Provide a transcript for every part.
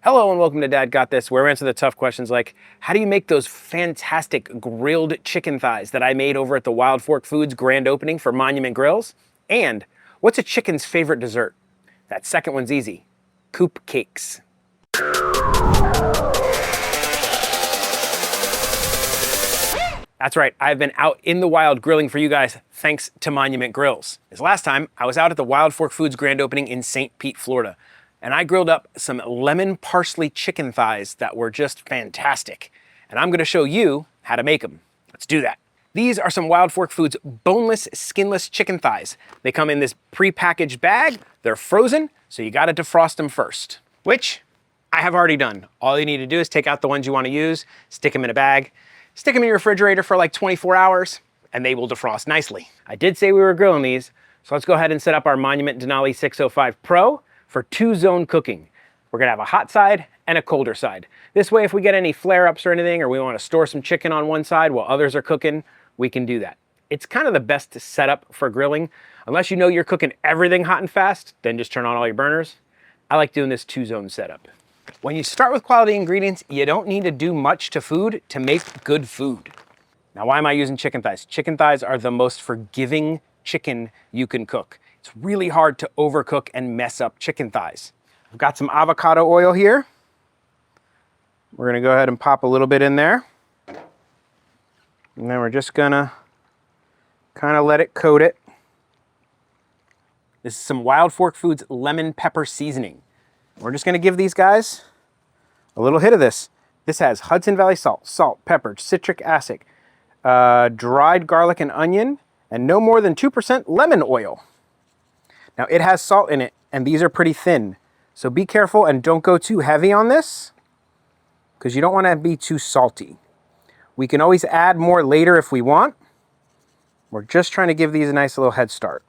Hello and welcome to Dad Got This, where we answer the tough questions like, how do you make those fantastic grilled chicken thighs that I made over at the Wild Fork Foods grand opening for Monument Grills? And what's a chicken's favorite dessert? That second one's easy. Coop cakes. That's right, I've been out in the wild grilling for you guys thanks to Monument Grills. This last time, I was out at the Wild Fork Foods grand opening in St. Pete, Florida. And I grilled up some lemon parsley chicken thighs that were just fantastic. And I'm gonna show you how to make them. Let's do that. These are some Wild Fork Foods boneless, skinless chicken thighs. They come in this pre-packaged bag. They're frozen, so you gotta defrost them first, which I have already done. All you need to do is take out the ones you wanna use, stick them in a bag, stick them in your refrigerator for like 24 hours, and they will defrost nicely. I did say we were grilling these, so let's go ahead and set up our Monument Denali 605 Pro for 2-zone cooking. We're gonna have a hot side and a colder side. This way, if we get any flare-ups or anything, or we wanna store some chicken on one side while others are cooking, we can do that. It's kind of the best setup for grilling. Unless you know you're cooking everything hot and fast, then just turn on all your burners. I like doing this 2-zone setup. When you start with quality ingredients, you don't need to do much to food to make good food. Now, why am I using chicken thighs? Chicken thighs are the most forgiving chicken you can cook. It's really hard to overcook and mess up chicken thighs. I've got some avocado oil here. We're gonna go ahead and pop a little bit in there. And then we're just gonna kind of let it coat it. This is some Wild Fork Foods lemon pepper seasoning. We're just gonna give these guys a little hit of this. This has Hudson Valley salt, pepper, citric acid, dried garlic and onion, and no more than 2% lemon oil. Now it has salt in it, and these are pretty thin. So be careful and don't go too heavy on this, because you don't want to be too salty. We can always add more later if we want. We're just trying to give these a nice little head start.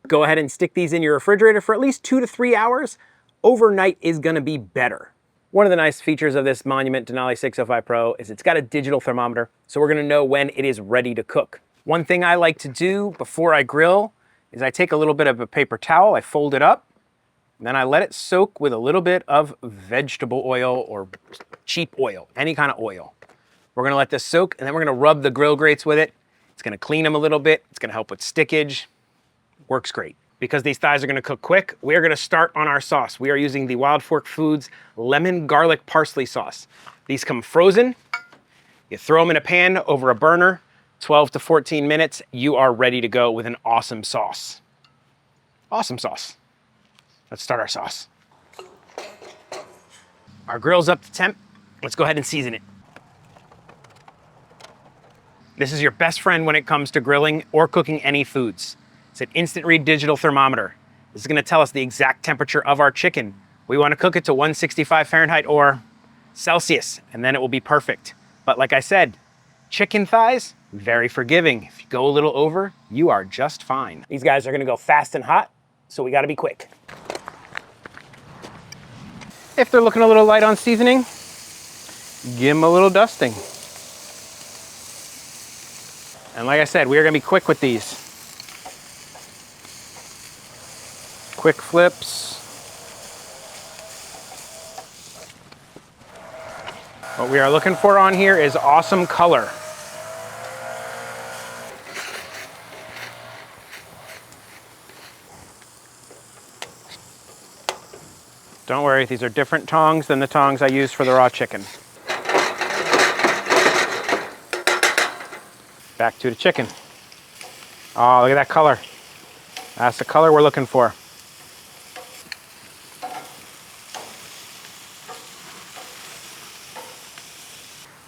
Go ahead and stick these in your refrigerator for at least 2 to 3 hours. Overnight is gonna be better. One of the nice features of this Monument Denali 605 Pro is it's got a digital thermometer, so we're gonna know when it is ready to cook. One thing I like to do before I grill is I take a little bit of a paper towel, I fold it up, and then I let it soak with a little bit of vegetable oil or cheap oil, any kind of oil. We're gonna let this soak, and then we're gonna rub the grill grates with it. It's gonna clean them a little bit. It's gonna help with stickage. Works great. Because these thighs are gonna cook quick, we are gonna start on our sauce. We are using the Wild Fork Foods lemon garlic parsley sauce. These come frozen. You throw them in a pan over a burner, 12 to 14 minutes, you are ready to go with an awesome sauce. Awesome sauce. Let's start our sauce. Our grill's up to temp. Let's go ahead and season it. This is your best friend when it comes to grilling or cooking any foods. It's an instant read digital thermometer. This is gonna tell us the exact temperature of our chicken. We wanna cook it to 165 Fahrenheit or Celsius, and then it will be perfect. But like I said, chicken thighs, very forgiving. If you go a little over, you are just fine. These guys are gonna go fast and hot, so we gotta be quick. If they're looking a little light on seasoning, give them a little dusting. And like I said, we are gonna be quick with these. Quick flips. What we are looking for on here is awesome color. Don't worry, these are different tongs than the tongs I use for the raw chicken. Back to the chicken. Oh, look at that color. That's the color we're looking for.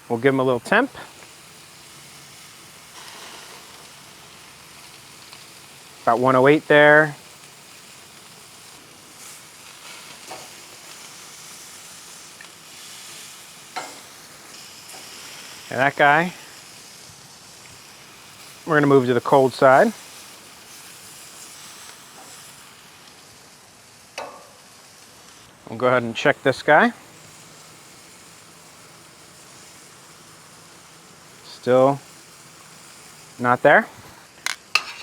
We'll give them a little temp. About 108 there. And that guy, we're gonna move to the cold side. We'll go ahead and check this guy. Still not there.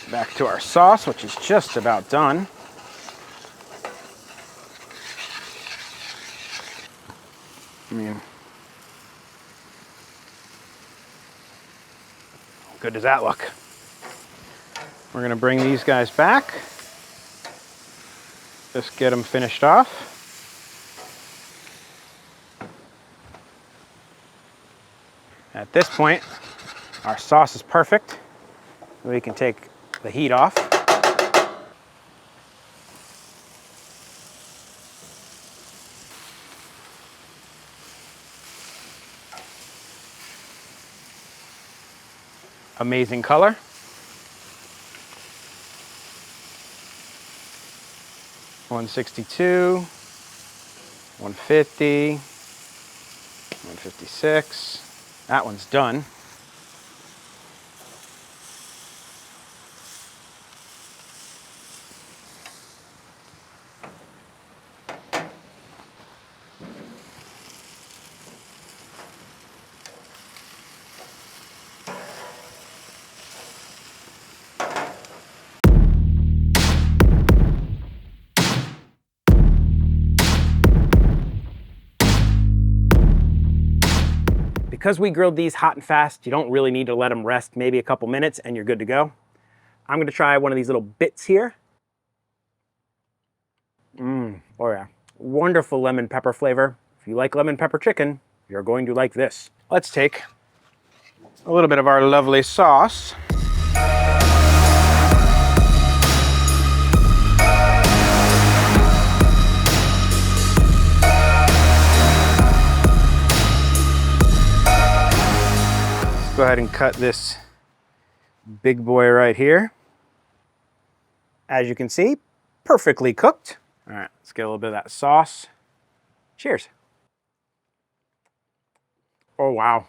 Back to our sauce, which is just about done. I mean, how good does that look? We're gonna bring these guys back. Just get them finished off. At this point, our sauce is perfect. We can take the heat off. Amazing color. $162, $150, $156. That one's done. Because we grilled these hot and fast, you don't really need to let them rest maybe a couple minutes and you're good to go. I'm gonna try one of these little bits here. Oh yeah, wonderful lemon pepper flavor. If you like lemon pepper chicken, you're going to like this. Let's take a little bit of our lovely sauce. Go ahead and cut this big boy right here. As you can see, perfectly cooked. All right, let's get a little bit of that sauce. Cheers. Oh, wow.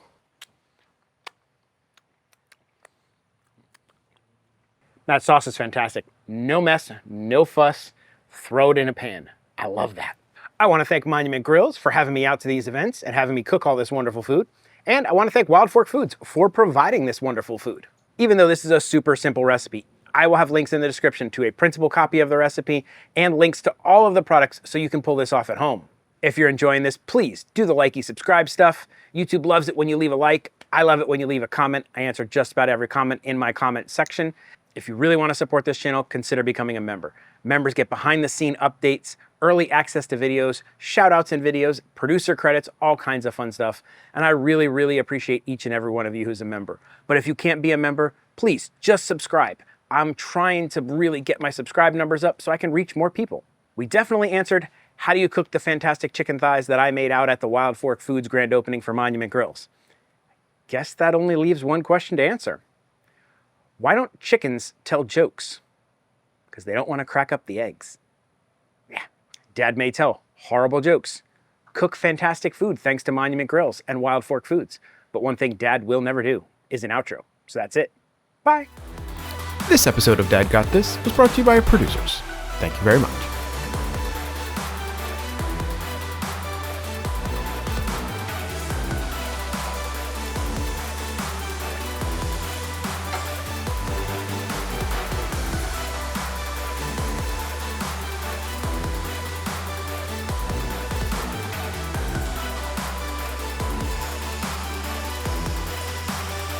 That sauce is fantastic. No mess, no fuss. Throw it in a pan. I love that. I want to thank Monument Grills for having me out to these events and having me cook all this wonderful food. And I want to thank Wild Fork Foods for providing this wonderful food. Even though this is a super simple recipe, I will have links in the description to a printable copy of the recipe and links to all of the products so you can pull this off at home. If you're enjoying this, please do the likey subscribe stuff. YouTube loves it when you leave a like. I love it when you leave a comment. I answer just about every comment in my comment section. If you really want to support this channel, consider becoming a member. Members get behind the scene updates, early access to videos, shout outs in videos, producer credits, all kinds of fun stuff. And I really, really appreciate each and every one of you who's a member. But if you can't be a member, please just subscribe. I'm trying to really get my subscribe numbers up so I can reach more people. We definitely answered, how do you cook the fantastic chicken thighs that I made out at the Wild Fork Foods grand opening for Monument Grills? Guess that only leaves one question to answer. Why don't chickens tell jokes? Because they don't want to crack up the eggs. Yeah, Dad may tell horrible jokes, cook fantastic food thanks to Monument Grills and Wild Fork Foods. But one thing Dad will never do is an outro. So that's it. Bye. This episode of Dad Got This was brought to you by our producers. Thank you very much.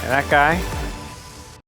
And that guy